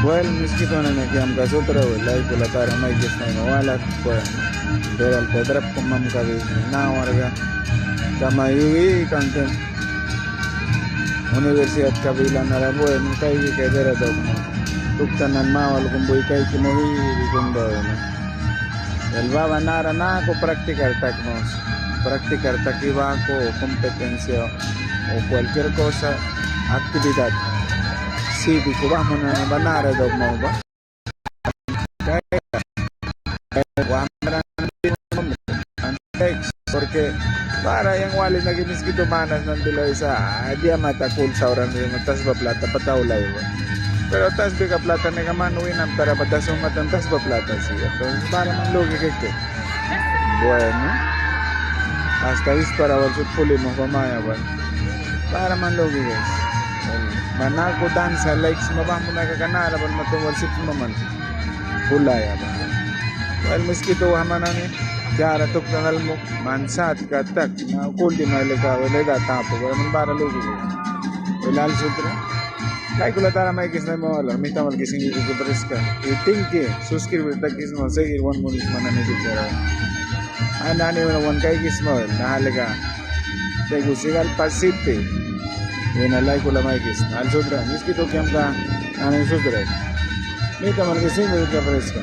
Well, miskito na nakiam ka sutra, wala pula tara may gis na mawalat ko. Beral pedrap kumam kabi na warga. Kamayiwi kanten. Universidad kabila na rabo en kay kay dera dog. Tuktanan mawal kumboy kay kinawi kundo na. El baba nara na ako practicar tacnos. Practicar takiba ko kompetencia o cualquier cosa, actividad. Cívico, vamos na banara daw mo ba? Porque para yung wali na giniskito manas ng dilay sa dia mata cool sa oran yung tas ba plata pataulay ba. Pero tas biga plata na kaman uwinam tara patas umatan tas ba plata siya. Entonces para man logi keke. Bueno. Hasta para walsut puli mo kumaya ba. Para man logi guys. Manako dansa likes mabang mo nakakanara ban matungwal sip naman. Pulay ba. Well miskito hamanani. Jara tuk tangal mo mansat katak na kuldi na lega wala da tapo wala man para lugi wala al sutra like wala tara may kis na mo wala may tamal kising ko preska itinke subscribe ta kis mo seguir one month manani dito anani wala one kay kis mo na halaga te gusigal pasite ina like wala may kis al sutra miski to kyam ka anani sutra may tamal kising ko preska